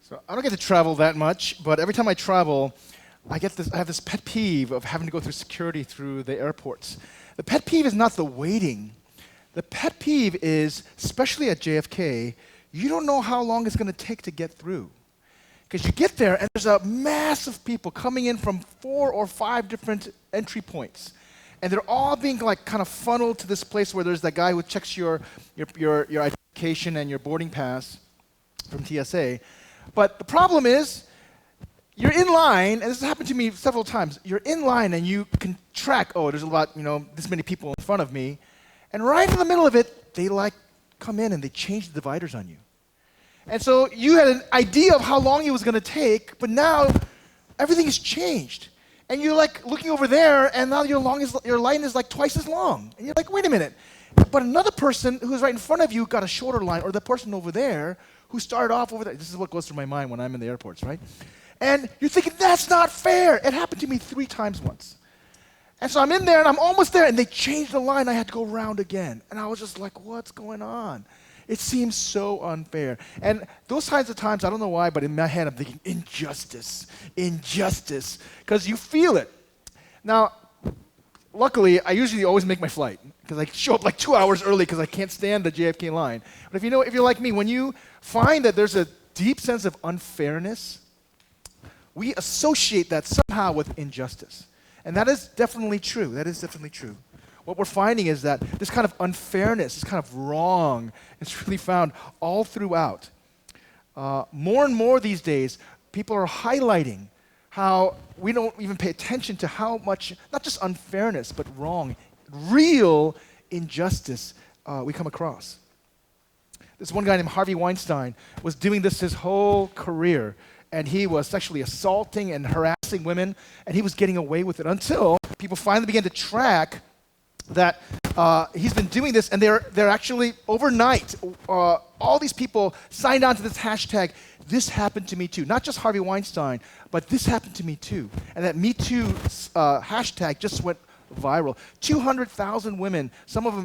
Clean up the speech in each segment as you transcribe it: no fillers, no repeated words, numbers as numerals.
So I don't get to travel that much, but every time I travel, I have this pet peeve of having to go through security through the airports. The pet peeve is not the waiting. The pet peeve is, especially at JFK, you don't know how long it's going to take to get through. Because you get there and there's a mass of people coming in from 4 or 5 different entry points. And they're all being kind of funneled to this place where there's that guy who checks your identification and your boarding pass from TSA. But the problem is, you're in line, and this has happened to me several times. You're in line and you can track, there's about, this many people in front of me. And right in the middle of it, they come in and they change the dividers on you. And so you had an idea of how long it was going to take, but now everything has changed. And you're looking over there, and now your line is twice as long. And you're like, wait a minute. But another person who's right in front of you got a shorter line, or the person over there who started off over there. This is what goes through my mind when I'm in the airports, right? And you're thinking, that's not fair. It happened to me 3 times once. And so I'm in there, and I'm almost there, and they changed the line. I had to go around again. And I was just like, what's going on? It seems so unfair. And those kinds of times, I don't know why, but in my head, I'm thinking, injustice, because you feel it. Now, luckily, I usually always make my flight, because I show up 2 hours early because I can't stand the JFK line. But if you're like me, when you find that there's a deep sense of unfairness, we associate that somehow with injustice. And that is definitely true. What we're finding is that this kind of unfairness, this kind of wrong, is really found all throughout. More and more these days, people are highlighting how we don't even pay attention to how much, not just unfairness, but wrong, real injustice we come across. This one guy named Harvey Weinstein was doing this his whole career, and he was sexually assaulting and harassing women, and he was getting away with it until people finally began to track that he's been doing this, and they're actually overnight, all these people signed on to this hashtag, this happened to me too. Not just Harvey Weinstein, but this happened to me too. And that Me Too hashtag just went viral. 200,000 women,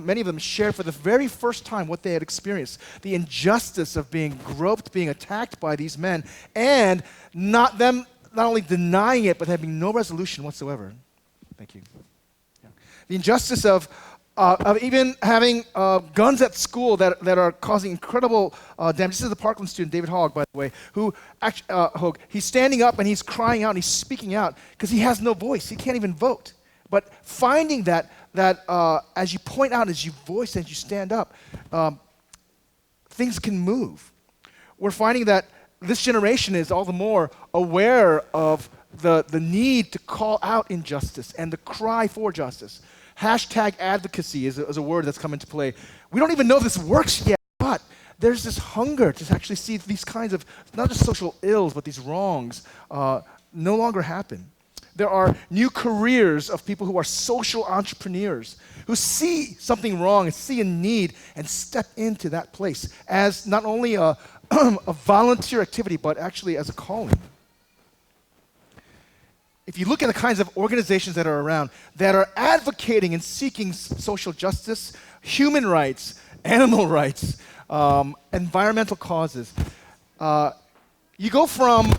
many of them shared for the very first time what they had experienced. The injustice of being groped, being attacked by these men, and not only denying it, but having no resolution whatsoever. Thank you. The injustice of even having guns at school that are causing incredible damage. This is the Parkland student, David Hogg, by the way, who he's standing up and he's crying out and he's speaking out because he has no voice. He can't even vote. But finding that as you point out, as you voice, as you stand up, things can move. We're finding that this generation is all the more aware of the need to call out injustice and the cry for justice. Hashtag advocacy is a word that's come into play. We don't even know if this works yet, but there's this hunger to actually see these kinds of, not just social ills, but these wrongs no longer happen. There are new careers of people who are social entrepreneurs who see something wrong and see a need and step into that place as not only a volunteer activity, but actually as a calling. If you look at the kinds of organizations that are around that are advocating and seeking social justice, human rights, animal rights, environmental causes, you go from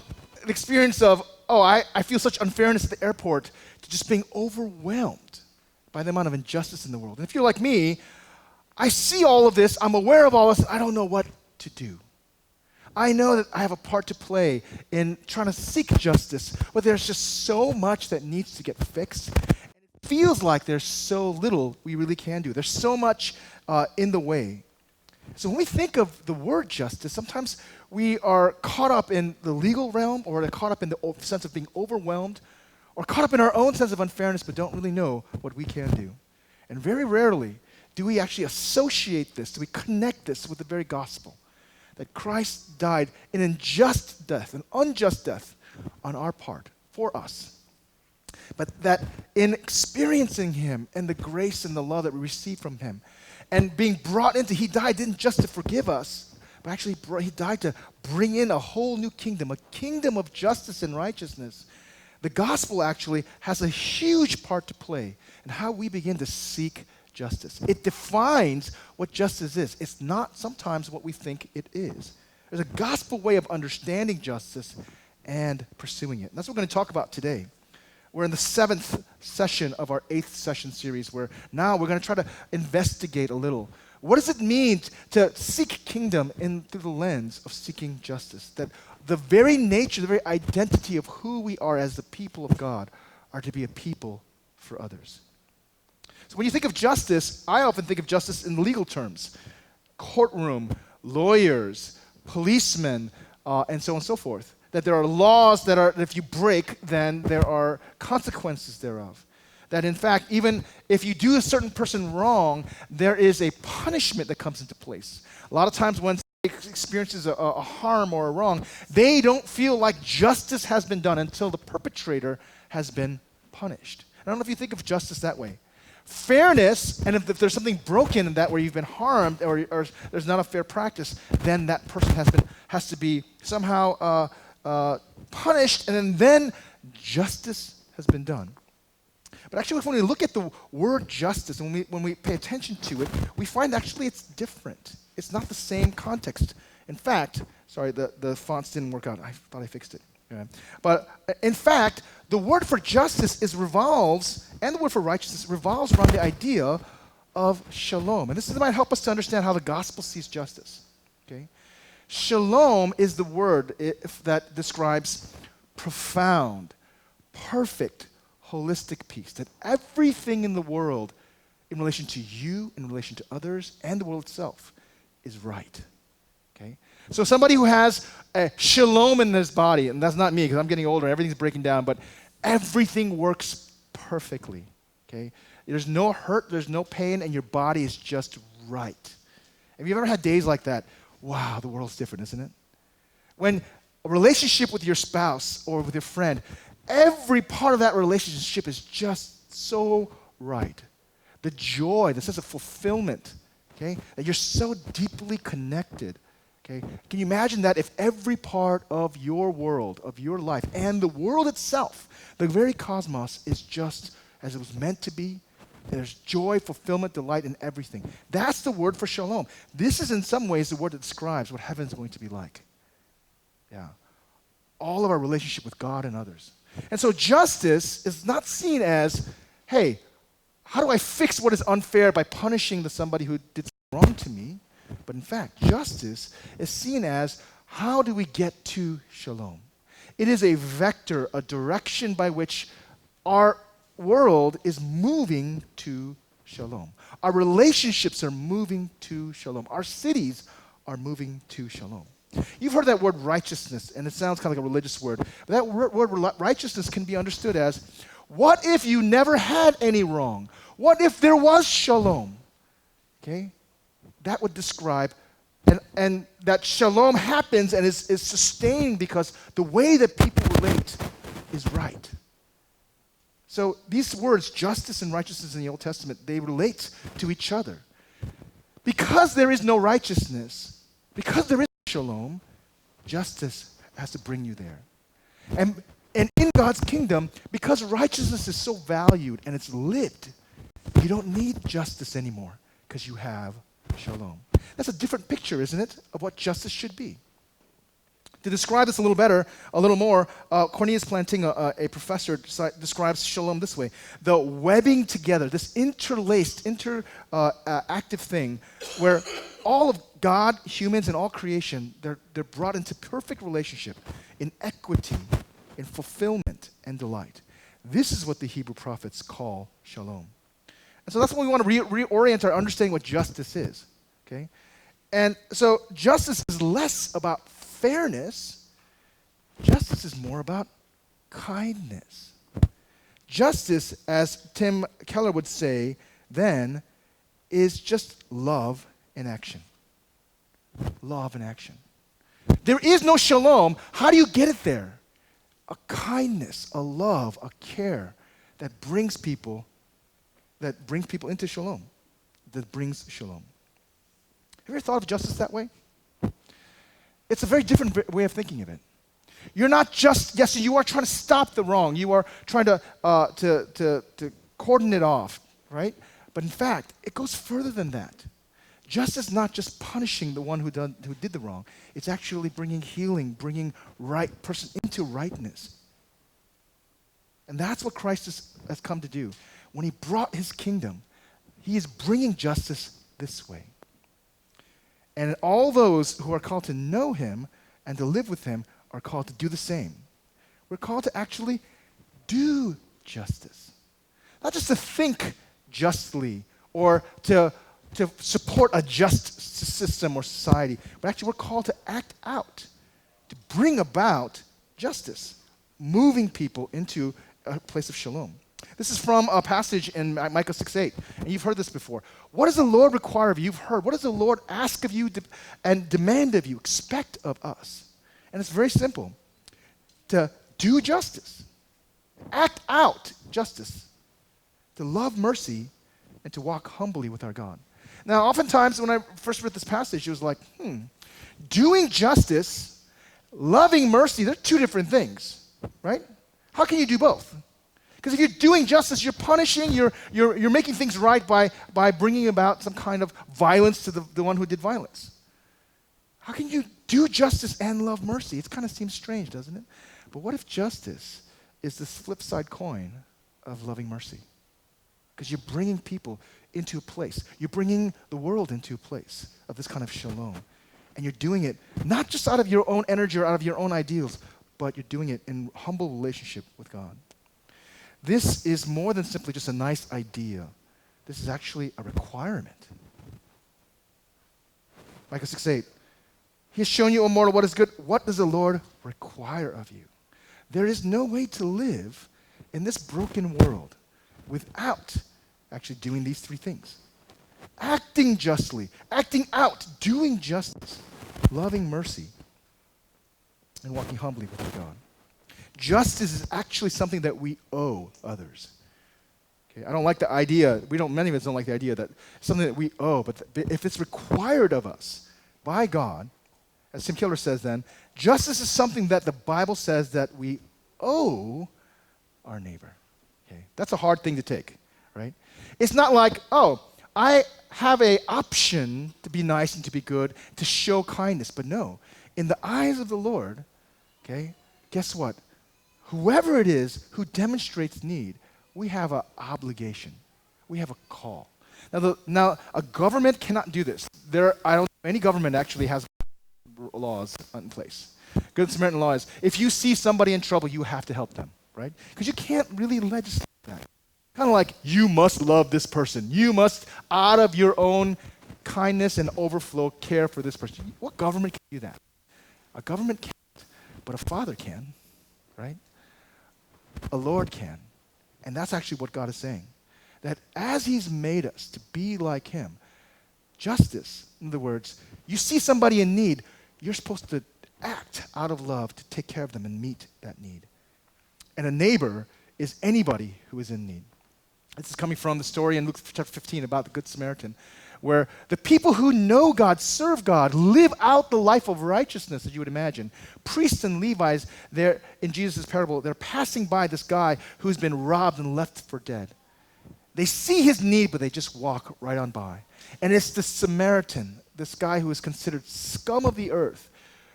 an experience of, I feel such unfairness at the airport, to just being overwhelmed by the amount of injustice in the world. And if you're like me, I see all of this, I'm aware of all this, I don't know what to do. I know that I have a part to play in trying to seek justice, but there's just so much that needs to get fixed. And it feels like there's so little we really can do. There's so much in the way. So when we think of the word justice, sometimes we are caught up in the legal realm, or we're caught up in the sense of being overwhelmed, or caught up in our own sense of unfairness, but don't really know what we can do. And very rarely do we actually associate this, do we connect this with the very gospel. That Christ died an unjust death on our part, for us. But that in experiencing him and the grace and the love that we receive from him, and being brought into, he died didn't just to forgive us, but actually he died to bring in a whole new kingdom, a kingdom of justice and righteousness. The gospel actually has a huge part to play in how we begin to seek justice. It defines what justice is. It's not sometimes what we think it is. There's a gospel way of understanding justice and pursuing it. And that's what we're going to talk about today. We're in the 7th session of our 8th session series, where now we're going to try to investigate a little. What does it mean to seek kingdom through the lens of seeking justice? That the very nature, the very identity of who we are as the people of God are to be a people for others. So when you think of justice, I often think of justice in legal terms. Courtroom, lawyers, policemen, and so on and so forth. That there are laws that if you break, then there are consequences thereof. That in fact, even if you do a certain person wrong, there is a punishment that comes into place. A lot of times when somebody experiences a harm or a wrong, they don't feel like justice has been done until the perpetrator has been punished. I don't know if you think of justice that way. Fairness, and if there's something broken in that where you've been harmed or there's not a fair practice, then that person has to be somehow punished, and then justice has been done. But actually, when we look at the word justice, and when we pay attention to it, we find actually it's different. It's not the same context. In fact, sorry, the fonts didn't work out. I thought I fixed it. Yeah. But in fact, the word for justice and the word for righteousness revolves around the idea of shalom. And this might help us to understand how the gospel sees justice. Okay? Shalom is the word that describes profound, perfect, holistic peace. That everything in the world, in relation to you, in relation to others, and the world itself, is right. Okay? So somebody who has a shalom in his body, and that's not me because I'm getting older and everything's breaking down, but everything works perfectly. Okay? There's no hurt, there's no pain, and your body is just right. Have you ever had days like that? Wow, the world's different, isn't it? When a relationship with your spouse or with your friend, every part of that relationship is just so right. The joy, the sense of fulfillment, okay? That you're so deeply connected, okay? Can you imagine that if every part of your world, of your life, and the world itself, the very cosmos is just as it was meant to be? There's joy, fulfillment, delight in everything. That's the word for shalom. This is in some ways the word that describes what heaven's going to be like. Yeah. All of our relationship with God and others. And so justice is not seen as, hey, how do I fix what is unfair by punishing somebody who did something wrong to me? But in fact, justice is seen as, how do we get to shalom? It is a vector, a direction by which our world is moving to shalom. Our relationships are moving to shalom. Our cities are moving to shalom. You've heard that word righteousness, and it sounds kind of like a religious word. But that word righteousness can be understood as, what if you never had any wrong? What if there was shalom? Okay? That would describe, and that shalom happens and is sustained because the way that people relate is right. So these words, justice and righteousness in the Old Testament, they relate to each other. Because there is no righteousness, because there is no shalom, justice has to bring you there. And in God's kingdom, because righteousness is so valued and it's lived, you don't need justice anymore because you have shalom. That's a different picture, isn't it, of what justice should be. To describe this a little more, Cornelius Plantinga, a professor, describes shalom this way: the webbing together, this interlaced, active thing, where all of God, humans, and all creation, they're brought into perfect relationship, in equity, in fulfillment, and delight. This is what the Hebrew prophets call shalom. And so that's when we want to reorient our understanding what justice is. Okay? And so justice is less about fairness. Justice is more about kindness. Justice, as Tim Keller would say then, is just love in action. Love in action. There is no shalom. How do you get it there? A kindness, a love, a care that brings people into shalom, that brings shalom. Have you ever thought of justice that way? It's a very different way of thinking of it. You're not just, yes, you are trying to stop the wrong. You are trying to cordon it off, right? But in fact, it goes further than that. Justice is not just punishing the one who did the wrong. It's actually bringing healing, bringing right person into rightness. And that's what Christ has come to do. When he brought his kingdom, he is bringing justice this way. And all those who are called to know him and to live with him are called to do the same. We're called to actually do justice. Not just to think justly or to support a just system or society, but actually we're called to act out, to bring about justice, moving people into a place of shalom. This is from a passage in Micah 6:8, and you've heard this before. What does the Lord require of you? You've heard. What does the Lord ask of you and demand of you, expect of us? And it's very simple. To do justice, act out justice, to love mercy, and to walk humbly with our God. Now, oftentimes when I first read this passage, it was like, doing justice, loving mercy, they're two different things, right? How can you do both? Because if you're doing justice, you're punishing, you're making things right by bringing about some kind of violence to the one who did violence. How can you do justice and love mercy? It kind of seems strange, doesn't it? But what if justice is this flip side coin of loving mercy? Because you're bringing people into a place. You're bringing the world into a place of this kind of shalom. And you're doing it not just out of your own energy or out of your own ideals, but you're doing it in humble relationship with God. This is more than simply just a nice idea. This is actually a requirement. Micah 6:8. He has shown you, O mortal, what is good. What does the Lord require of you? There is no way to live in this broken world without actually doing these three things. Acting justly, acting out, doing justice, loving mercy, and walking humbly with God. Justice is actually something that we owe others. Okay, I don't like the idea, many of us don't like the idea that it's something that we owe, but if it's required of us by God, as Tim Keller says then, justice is something that the Bible says that we owe our neighbor. Okay, that's a hard thing to take, right? It's not like, I have an option to be nice and to be good, to show kindness. But no, in the eyes of the Lord, okay, guess what? Whoever it is who demonstrates need, we have an obligation. We have a call. Now, a government cannot do this. I don't know any government actually has laws in place. Good Samaritan law is, if you see somebody in trouble, you have to help them, right? Because you can't really legislate that. Kind of like, you must love this person. You must, out of your own kindness and overflow, care for this person. What government can do that? A government can't, but a father can, right? A Lord can. And that's actually what God is saying. That as he's made us to be like him, justice, in other words, you see somebody in need, you're supposed to act out of love to take care of them and meet that need. And a neighbor is anybody who is in need. This is coming from the story in Luke chapter 15 about the Good Samaritan, where the people who know God, serve God, live out the life of righteousness, as you would imagine. Priests and Levites, there in Jesus' parable, they're passing by this guy who's been robbed and left for dead. They see his need, but they just walk right on by. And it's the Samaritan, this guy who is considered scum of the earth,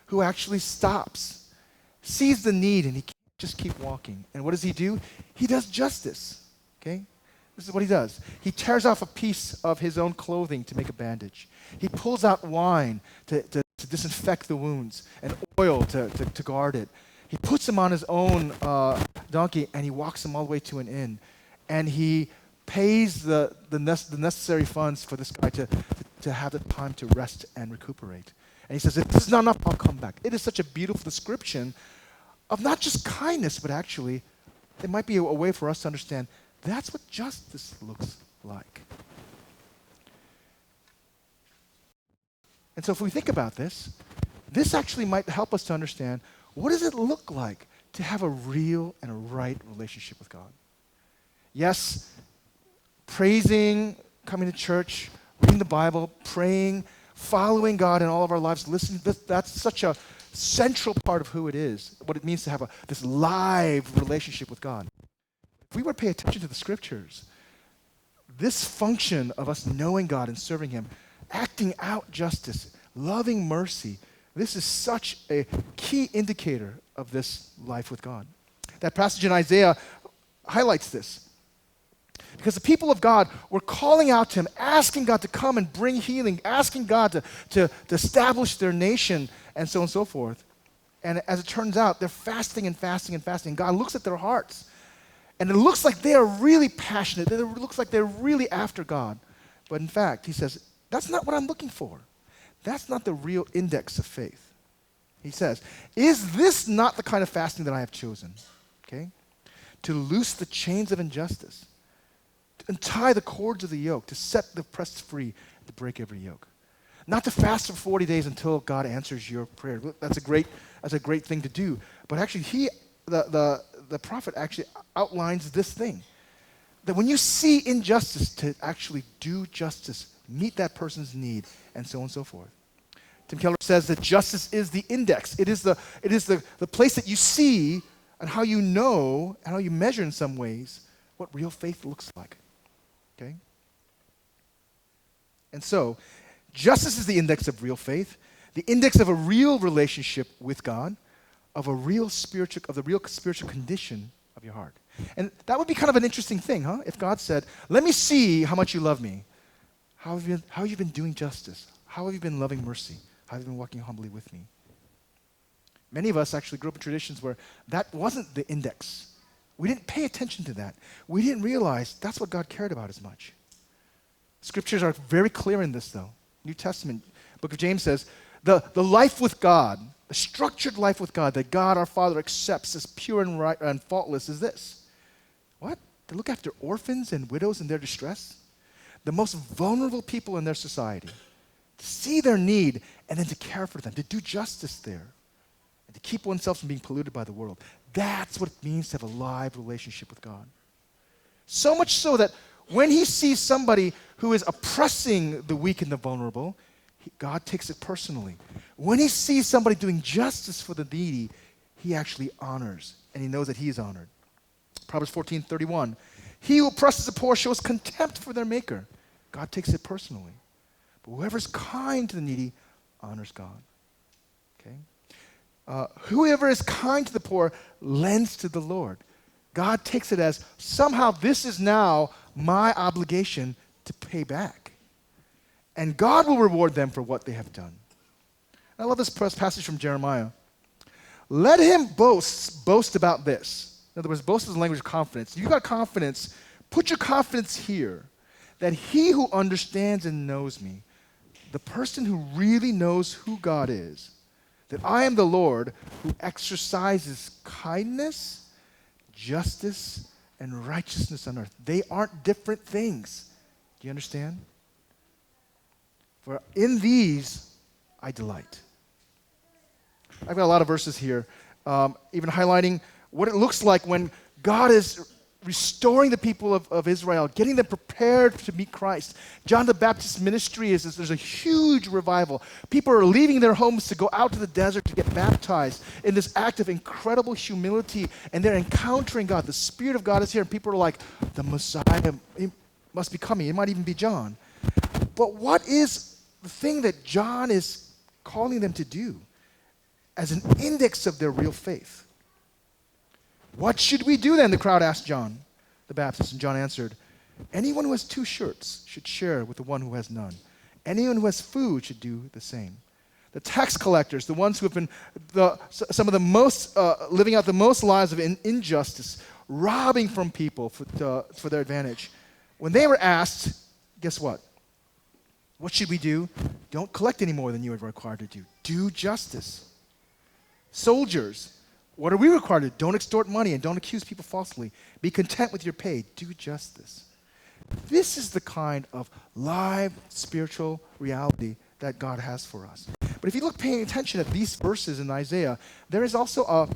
who actually stops, sees the need, and he can't just keep walking. And what does he do? He does justice, okay? This is what he does. He tears off a piece of his own clothing to make a bandage. He pulls out wine to disinfect the wounds and oil to guard it. He puts him on his own donkey, and he walks him all the way to an inn. And he pays the necessary funds for this guy to have the time to rest and recuperate. And he says, if this is not enough, I'll come back. It is such a beautiful description of not just kindness, but actually, it might be a way for us to understand that's what justice looks like. And so if we think about this actually might help us to understand, what does it look like to have a real and a right relationship with God? Yes, praising, coming to church, reading the Bible, praying, following God in all of our lives, listening, that's such a central part of who it is, what it means to have this live relationship with God. If we were to pay attention to the scriptures, this function of us knowing God and serving him, acting out justice, loving mercy. This is such a key indicator of this life with God. That passage in Isaiah highlights this. Because the people of God were calling out to him, asking God to come and bring healing, asking God to establish their nation, and so on and so forth. And as it turns out, they're fasting and fasting and fasting. God looks at their hearts, and it looks like they are really passionate. It looks like they're really after God. But in fact, he says, that's not what I'm looking for. That's not the real index of faith. He says, is this not the kind of fasting that I have chosen? Okay? To loose the chains of injustice, to untie the cords of the yoke, to set the oppressed free, to break every yoke. Not to fast for 40 days until God answers your prayer. That's a great thing to do. But actually, the prophet actually outlines this thing. That when you see injustice, to actually do justice, meet that person's need, and so on and so forth. Tim Keller says that justice is the index. It is the place that you see and how you know and how you measure in some ways what real faith looks like. Okay? And so, justice is the index of real faith, the index of a real relationship with God, of the real spiritual condition of your heart. And that would be kind of an interesting thing, huh? If God said, let me see how much you love me. How have you been doing justice? How have you been loving mercy? How have you been walking humbly with me? Many of us actually grew up in traditions where that wasn't the index. We didn't pay attention to that. We didn't realize that's what God cared about as much. Scriptures are very clear in this, though. New Testament, book of James says, the life with God, the structured life with God that God our Father accepts as pure and right and faultless is this. What? To look after orphans and widows in their distress? The most vulnerable people in their society. To see their need and then to care for them, to do justice there, and to keep oneself from being polluted by the world. That's what it means to have a live relationship with God. So much so that when he sees somebody who is oppressing the weak and the vulnerable, God takes it personally. When he sees somebody doing justice for the needy, he actually honors, and he knows that he is honored. Proverbs 14:31. He who oppresses the poor shows contempt for their maker. God takes it personally. But whoever is kind to the needy honors God. Okay? Whoever is kind to the poor lends to the Lord. God takes it as somehow this is now my obligation to pay back. And God will reward them for what they have done. I love this passage from Jeremiah. Let him boast about this. In other words, boast is the language of confidence. You got confidence, put your confidence here, that he who understands and knows me, the person who really knows who God is, that I am the Lord who exercises kindness, justice, and righteousness on earth. They aren't different things. Do you understand? For in these I delight. I've got a lot of verses here, even highlighting what it looks like when God is restoring the people of Israel, getting them prepared to meet Christ. John the Baptist's ministry is there's a huge revival. People are leaving their homes to go out to the desert to get baptized in this act of incredible humility, and they're encountering God. The Spirit of God is here, and people are like, the Messiah must be coming. It might even be John. But what is the thing that John is calling them to do as an index of their real faith? What should we do then? The crowd asked John the Baptist, and John answered, anyone who has 2 shirts should share with the one who has none. Anyone who has food should do the same. The tax collectors, the ones who have been some of the most, living out the most lives of injustice, robbing from people for their advantage. When they were asked, guess what? What should we do? Don't collect any more than you are required to do. Do justice. Soldiers, what are we required to do? Don't extort money and don't accuse people falsely. Be content with your pay. Do justice. This is the kind of live spiritual reality that God has for us. But if you look paying attention at these verses in Isaiah, there is also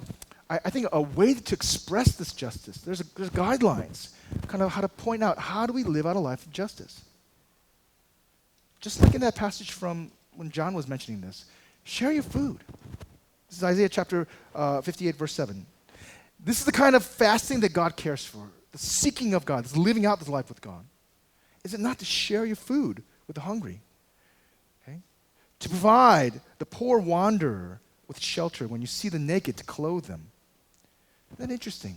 I think a way to express this justice. There's guidelines, kind of how to point out how do we live out a life of justice. Just like in that passage from when John was mentioning this, share your food. This is Isaiah chapter 58, verse 7. This is the kind of fasting that God cares for, the seeking of God, this living out this life with God. Is it not to share your food with the hungry? to provide the poor wanderer with shelter, when you see the naked, to clothe them. Isn't that interesting?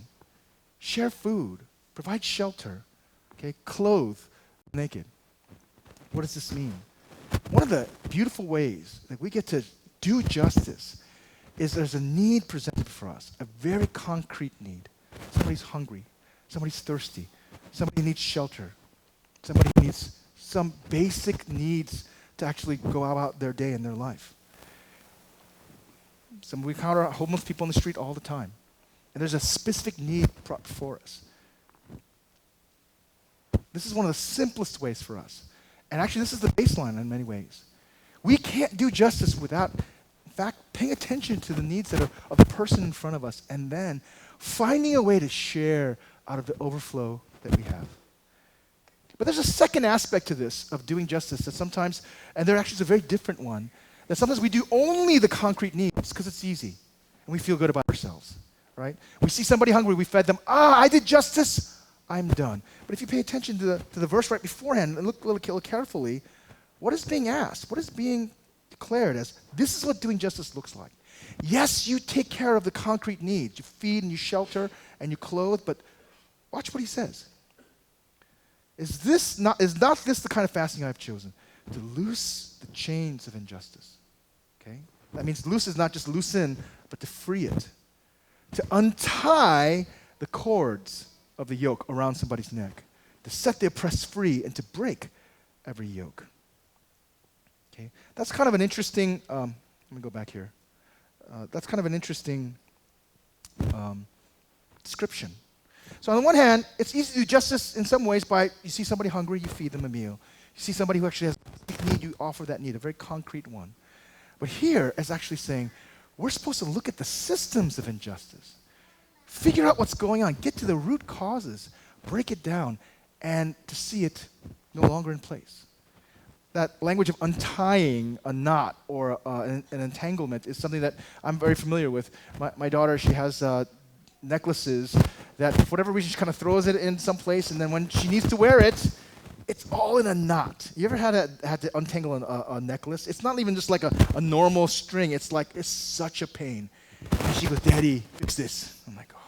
Share food, provide shelter, okay, clothe the naked. What does this mean? One of the beautiful ways that we get to do justice is there's a need presented for us, a very concrete need. Somebody's hungry, somebody's thirsty, somebody needs shelter, somebody needs some basic needs to actually go about their day and their life. We encounter homeless people on the street all the time, and there's a specific need brought before us. This is one of the simplest ways for us. And actually, this is the baseline in many ways. We can't do justice without, in fact, paying attention to the needs that are of the person in front of us, and then finding a way to share out of the overflow that we have. But there's a second aspect to this, of doing justice, that sometimes, and there actually is a very different one, that sometimes we do only the concrete needs because it's easy, and we feel good about ourselves, right? We see somebody hungry, we fed them, I did justice, I'm done. But if you pay attention to the verse right beforehand and look a little carefully, what is being asked? What is being declared as, this is what doing justice looks like. Yes, you take care of the concrete needs. You feed and you shelter and you clothe, but watch what he says. Is not this the kind of fasting I've chosen? To loose the chains of injustice. Okay? That means loose is not just loosen, but to free it. To untie the cords of the yoke around somebody's neck. To set the oppressed free and to break every yoke. Okay? That's kind of an interesting, let me go back here. That's kind of an interesting description. So on the one hand, it's easy to do justice in some ways by, you see somebody hungry, you feed them a meal. You see somebody who actually has a need, you offer that need, a very concrete one. But here is actually saying, we're supposed to look at the systems of injustice. Figure out what's going on. Get to the root causes. Break it down. And to see it no longer in place. That language of untying a knot or an entanglement is something that I'm very familiar with. My daughter, she has necklaces that for whatever reason she kind of throws it in some place, and then when she needs to wear it, it's all in a knot. You ever had to untangle a necklace? It's not even just like a normal string. It's such a pain. And she goes, Daddy, fix this. I'm like, oh.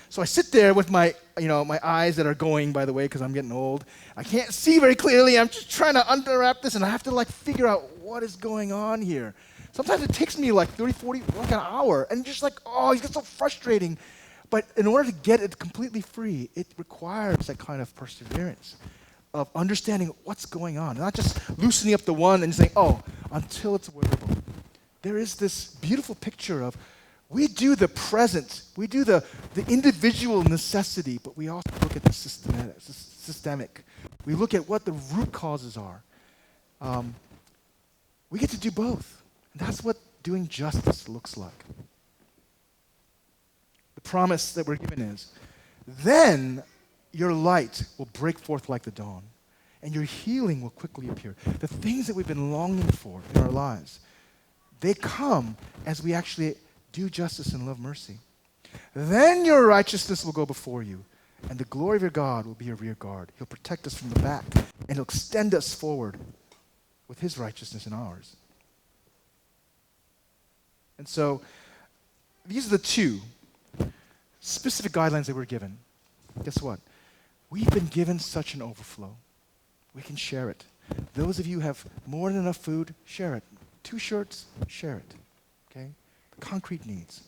So I sit there with my eyes that are going, by the way, because I'm getting old. I can't see very clearly. I'm just trying to unwrap this, and I have to figure out what is going on here. Sometimes it takes me 30, 40, an hour, and just it gets so frustrating. But in order to get it completely free, it requires that kind of perseverance of understanding what's going on, not just loosening up the one and saying, until it's wearable. There is this beautiful picture of, we do the present, we do the individual necessity, but we also look at the systemic. We look at what the root causes are. We get to do both. And that's what doing justice looks like. The promise that we're given is, then your light will break forth like the dawn, and your healing will quickly appear. The things that we've been longing for in our lives, they come as we actually do justice and love mercy. Then your righteousness will go before you, and the glory of your God will be your rear guard. He'll protect us from the back, and he'll extend us forward with his righteousness and ours. And so, these are the two specific guidelines that we're given. Guess what? We've been given such an overflow. We can share it. Those of you who have more than enough food, share it. 2 shirts, share it. Okay? The concrete needs.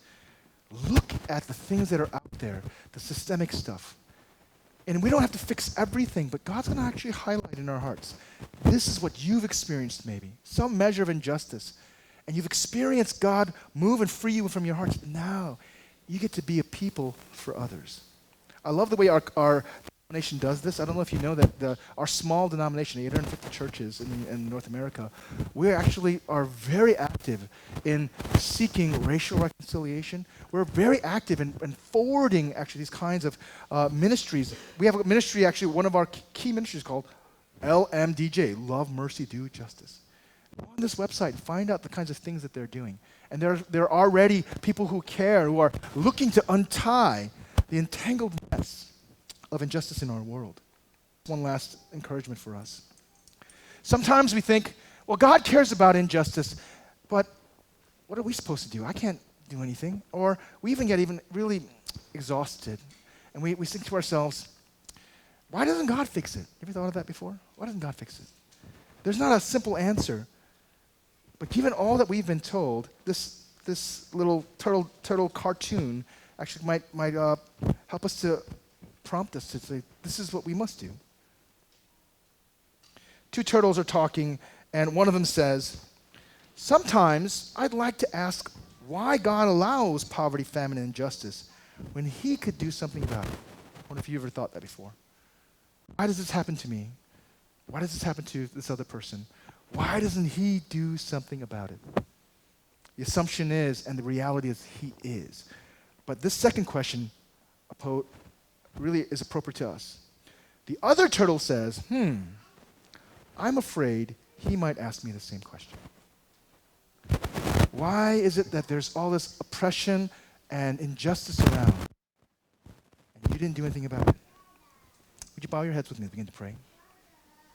Look at the things that are out there, the systemic stuff. And we don't have to fix everything, but God's going to actually highlight in our hearts. This is what you've experienced maybe, some measure of injustice. And you've experienced God move and free you from your hearts. Now, you get to be a people for others. I love the way our denomination does this. I don't know if you know that our small denomination, 850 churches in North America, we actually are very active in seeking racial reconciliation. We're very active in forwarding actually these kinds of ministries. We have a ministry, actually one of our key ministries called LMDJ, Love, Mercy, Do Justice. Go on this website, find out the kinds of things that they're doing. And there are already people who care, who are looking to untie the entangled mess of injustice in our world. One last encouragement for us. Sometimes we think, Well, God cares about injustice, but what are we supposed to do? I can't do anything. Or we even get really exhausted, and we think to ourselves, why doesn't God fix it? You ever thought of that before? Why doesn't God fix it? There's not a simple answer. But given all that we've been told, this little turtle cartoon actually might help us to prompt us to say, this is what we must do. Two turtles are talking, and one of them says, sometimes I'd like to ask why God allows poverty, famine, and injustice when he could do something about it. I wonder if you ever thought that before. Why does this happen to me? Why does this happen to this other person? Why doesn't he do something about it? The assumption is, and the reality is, he is. But this second question really is appropriate to us. The other turtle says, I'm afraid he might ask me the same question. Why is it that there's all this oppression and injustice around, and you didn't do anything about it? Would you bow your heads with me and begin to pray?